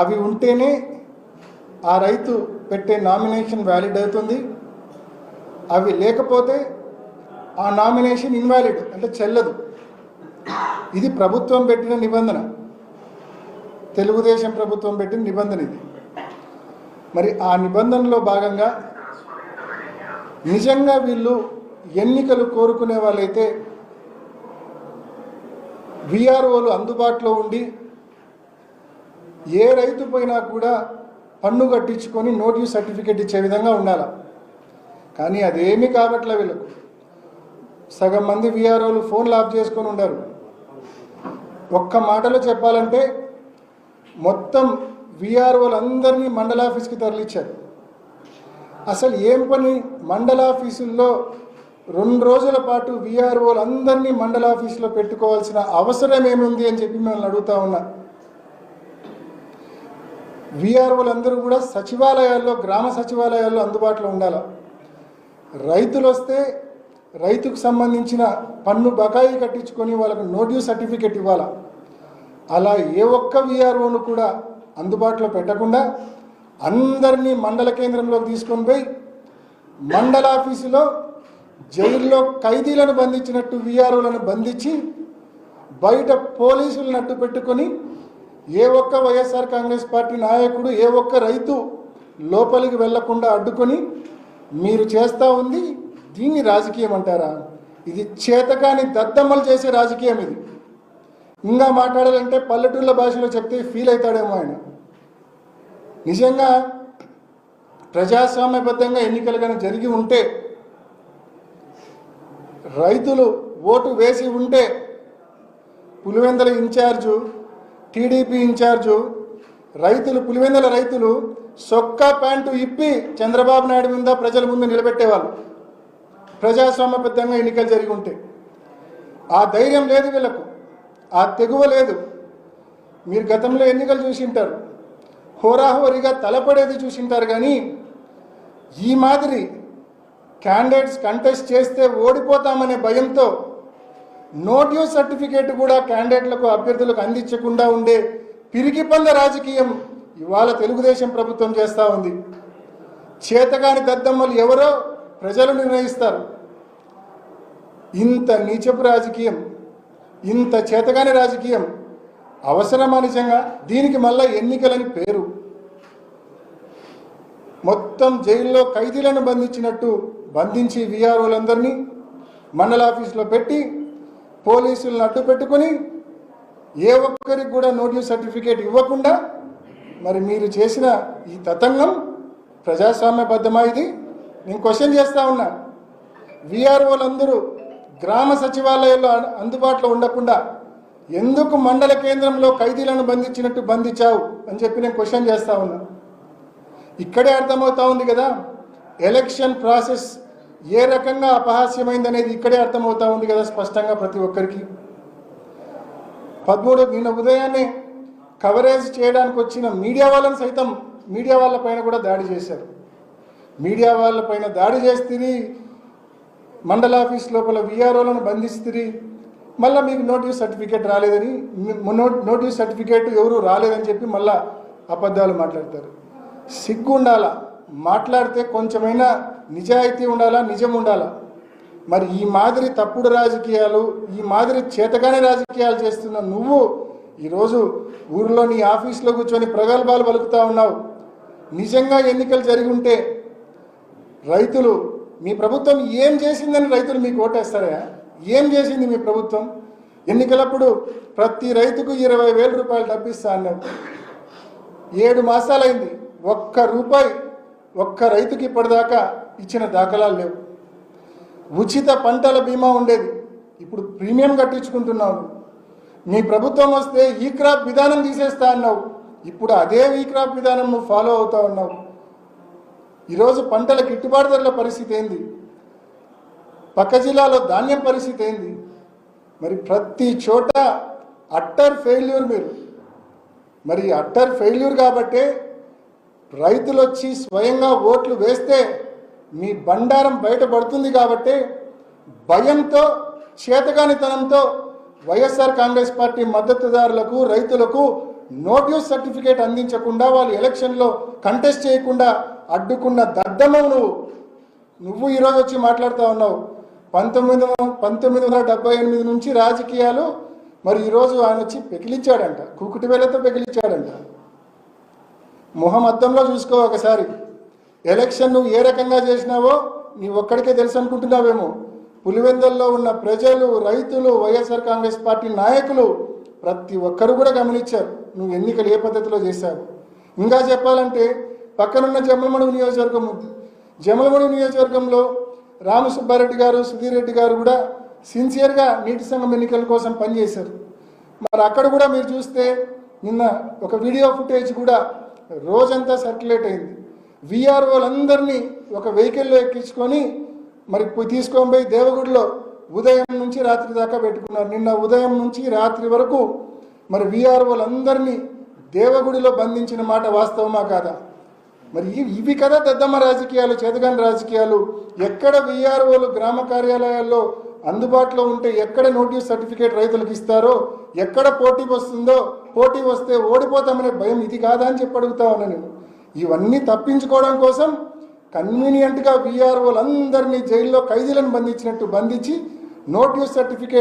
అవి ఉంటేనే ఆ రైతు పెట్టే నామినేషన్ వ్యాలిడ్ అవుతుంది. అవి లేకపోతే ఆ నామినేషన్ ఇన్వాలిడ్ అంటే చెల్లదు. ఇది ప్రభుత్వం పెట్టిన నిబంధన, తెలుగుదేశం ప్రభుత్వం పెట్టిన నిబంధన ఇది. మరి ఆ నిబంధనలో భాగంగా నిజంగా వీళ్ళు ఎన్నికలు కోరుకునే వాళ్ళైతే విఆర్ఓలు అందుబాటులో ఉండి ఏ రైతు పోయినా కూడా పన్ను కట్టించుకొని నోటీస్ సర్టిఫికేట్ ఇచ్చే విధంగా ఉండాలి. కానీ అదేమీ కాబట్లే వీళ్ళకు. సగం మంది విఆర్ఓలు ఫోన్లు ఆఫ్ చేసుకొని ఉండారు. ఒక్క మాటలో చెప్పాలంటే మొత్తం విఆర్ఓలు అందరినీ మండల ఆఫీస్కి తరలించారు. అసలు ఏం పని మండల ఆఫీసుల్లో 2 రోజుల పాటు విఆర్ఓలు అందరినీ మండల ఆఫీసులో పెట్టుకోవాల్సిన అవసరం ఏముంది అని చెప్పి మిమ్మల్ని అడుగుతా ఉన్నా. విఆర్ఓలు అందరూ కూడా సచివాలయాల్లో, గ్రామ సచివాలయాల్లో అందుబాటులో ఉండాలి. రైతులు వస్తే రైతుకు సంబంధించిన పన్ను బకాయి కట్టించుకొని వాళ్ళకు నోటీస్ సర్టిఫికేట్ ఇవ్వాలా. అలా ఏ ఒక్క విఆర్ఓను కూడా అందుబాటులో పెట్టకుండా అందరినీ మండల కేంద్రంలోకి తీసుకొని పోయి మండల ఆఫీసులో జైల్లో ఖైదీలను బంధించినట్టు విఆర్ఓలను బంధించి బయట పోలీసులను అడ్డు పెట్టుకొని ఏ ఒక్క వైఎస్ఆర్ కాంగ్రెస్ పార్టీ నాయకుడు, ఏ ఒక్క రైతు లోపలికి వెళ్లకుండా అడ్డుకొని మీరు చేస్తూ ఉంది దీన్ని రాజకీయం అంటారా? ఇది చేతకాని దద్దమ్మలు చేసే రాజకీయం ఇది. ఇంకా మాట్లాడాలంటే పల్లెటూళ్ళ భాషలో చెప్తే ఫీల్ అవుతాడేమో ఆయన. నిజంగా ప్రజాస్వామ్యబద్ధంగా ఎన్నికలు కానీ జరిగి ఉంటే, రైతులు ఓటు వేసి ఉంటే పులివెందుల ఇన్ఛార్జు, టీడీపీ ఇన్ఛార్జు రైతులు, పులివెందుల రైతులు సొక్కా ప్యాంటు ఇప్పి చంద్రబాబు నాయుడు మీద ప్రజల ముందు నిలబెట్టేవాళ్ళు. ప్రజాస్వామ్యబద్ధంగా ఎన్నికలు జరిగి ఉంటే ఆ ధైర్యం లేదు వీళ్ళకు, ఆ తెగువ లేదు. మీరు గతంలో ఎన్నికలు చూసింటారు, హోరాహోరీగా తలపడేది చూసింటారు. కానీ ఈ మాదిరి క్యాండిడేట్స్ కంటెస్ట్ చేస్తే ఓడిపోతామనే భయంతో నోటీస్ సర్టిఫికేట్ కూడా క్యాండిడేట్లకు, అభ్యర్థులకు అందించకుండా ఉండే పిరికిపంద రాజకీయం ఇవాళ తెలుగుదేశం ప్రభుత్వం చేస్తూ ఉంది. చేతగాని దద్దమ్మలు ఎవరో ప్రజలు నిర్ణయిస్తారు. ఇంత నీచపు రాజకీయం, ఇంత చేతగాని రాజకీయం అవసరమా నిజంగా? దీనికి మళ్ళీ ఎన్నికలని పేరు. మొత్తం జైల్లో ఖైదీలను బంధించినట్టు బంధించి విఆర్ఓలందరినీ మండల ఆఫీసులో పెట్టి పోలీసులను అడ్డు పెట్టుకొని ఏ ఒక్కరికి కూడా నోటీస్ సర్టిఫికేట్ ఇవ్వకుండా మరి మీరు చేసిన ఈ తతంగం ప్రజాస్వామ్యబద్ధమా? ఇది నేను క్వశ్చన్ చేస్తూ ఉన్నా. విఆర్ఓలందరూ గ్రామ సచివాలయాల్లో అందుబాటులో ఉండకుండా ఎందుకు మండల కేంద్రంలో ఖైదీలను బంధించినట్టు బంధించావు అని చెప్పి నేను క్వశ్చన్ చేస్తూ ఉన్నా. ఇక్కడే అర్థమవుతా ఉంది కదా ఎలక్షన్ ప్రాసెస్ ఏ రకంగా అపహాస్యమైంది అనేది ఇక్కడే అర్థమవుతా ఉంది కదా స్పష్టంగా ప్రతి ఒక్కరికి. 13 నిన్న ఉదయాన్నే కవరేజ్ చేయడానికి వచ్చిన మీడియా వాళ్ళని సైతం మీడియా వాళ్ళపైన కూడా దాడి చేశారు. మీడియా వాళ్ళపైన దాడి చేస్తే మండల ఆఫీస్ లోపల విఆర్ఓలను బంధిస్తే మళ్ళీ మీకు నోటీస్ సర్టిఫికేట్ రాలేదని, నోటీస్ సర్టిఫికేట్ ఎవరు రాలేదని చెప్పి మళ్ళీ అబద్ధాలు మాట్లాడతారు. సిగ్గు ఉండాలా, మాట్లాడితే కొంచెమైనా నిజాయితీ ఉండాలా, నిజం ఉండాలా. మరి ఈ మాదిరి తప్పుడు రాజకీయాలు, ఈ మాదిరి చేతగానే రాజకీయాలు చేస్తున్న నువ్వు ఈరోజు ఊరిలో నీ ఆఫీస్లో కూర్చొని ప్రగల్భాలు పలుకుతూ ఉన్నావు. నిజంగా ఎన్నికలు జరిగి ఉంటే రైతులు, మీ ప్రభుత్వం ఏం చేసిందని రైతులు మీకు ఓటేస్తారా? ఏం చేసింది మీ ప్రభుత్వం? ఎన్నికలప్పుడు ప్రతి రైతుకు 20,000 రూపాయలు డబ్బిస్తా అన్నావు. 7 మాసాలైంది, ఒక్క రూపాయి ఒక్క రైతుకి ఇప్పటిదాకా ఇచ్చిన దాఖలాలు లేవు. ఉచిత పంటల బీమా ఉండేది, ఇప్పుడు ప్రీమియం కట్టించుకుంటున్నావు. మీ ప్రభుత్వం వస్తే ఈ క్రాప్ విధానం తీసేస్తా అన్నావు, ఇప్పుడు అదే ఈ క్రాప్ విధానం నువ్వు ఫాలో అవుతా ఉన్నావు. ఈరోజు పంటల గిట్టుబాటు ధరల పరిస్థితి ఏంది? పక్క జిల్లాలో ధాన్యం పరిస్థితి ఏంది? మరి ప్రతి చోట అట్టర్ ఫెయిల్యూర్ మీరు. మరి అట్టర్ ఫెయిల్యూర్ కాబట్టే రైతులు వచ్చి స్వయంగా ఓట్లు వేస్తే మీ బండారం బయటపడుతుంది. కాబట్టి భయంతో, చేతగానితనంతో వైఎస్ఆర్ కాంగ్రెస్ పార్టీ మద్దతుదారులకు, రైతులకు నోటీస్ సర్టిఫికేట్ అందించకుండా వాళ్ళు ఎలక్షన్లో కంటెస్ట్ చేయకుండా అడ్డుకున్న దద్దమ్మవు నువ్వు ఈరోజు వచ్చి మాట్లాడుతూ ఉన్నావు. 1978 నుంచి రాజకీయాలు, మరి ఈరోజు ఆయన వచ్చి పెకిలించాడంట, కూకుటి వేలతో పెకిలించాడంట. మొహం అద్దంలో చూసుకో ఒకసారి. ఎలక్షన్ నువ్వు ఏ రకంగా చేసినావో నీ ఒక్కడికే తెలుసు అనుకుంటున్నావేమో. పులివెందుల్లో ఉన్న ప్రజలు, రైతులు, వైఎస్ఆర్ కాంగ్రెస్ పార్టీ నాయకులు ప్రతి ఒక్కరు కూడా గమనించారు నువ్వు ఎన్నికలు ఏ పద్ధతిలో చేశావు. ఇంకా చెప్పాలంటే పక్కనున్న జమలమడుగు నియోజకవర్గం ఉంది. జమలమడుగు నియోజకవర్గంలో రామసుబ్బారెడ్డి గారు, సుధీర్ రెడ్డి గారు కూడా సిన్సియర్గా నీటి సంఘం ఎన్నికల కోసం పనిచేశారు. మరి అక్కడ కూడా మీరు చూస్తే నిన్న ఒక వీడియో ఫుటేజ్ కూడా రోజంతా సర్క్యులేట్ అయింది. వీఆర్ఓలందరినీ ఒక వెహికల్లో ఎక్కించుకొని మరి తీసుకొని పోయి దేవగుడిలో ఉదయం నుంచి రాత్రి దాకా పెట్టుకున్నారు. నిన్న ఉదయం నుంచి రాత్రి వరకు మరి వీఆర్ఓలందరినీ దేవగుడిలో బంధించిన మాట వాస్తవమా కాదా? మరి ఇవి కదా దద్దమ్మ రాజకీయాలు, చేతగాని రాజకీయాలు. ఎక్కడ వీఆర్ఓలు గ్రామ కార్యాలయాల్లో అందుబాటులో ఉంటే ఎక్కడ నోటీస్ సర్టిఫికేట్ రైతులకు ఇస్తారో, ఎక్కడ పోటీ వస్తుందో, పోటీ వస్తే ఓడిపోతామనే భయం ఇది కాదా అని చెప్పి అడుగుతా ఉన్నా నేను. ఇవన్నీ తప్పించుకోవడం కోసం కన్వీనియంట్గా వీఆర్ఓలందరినీ జైల్లో ఖైదీలను బంధించినట్టు బంధించి నోటీస్ సర్టిఫికేట్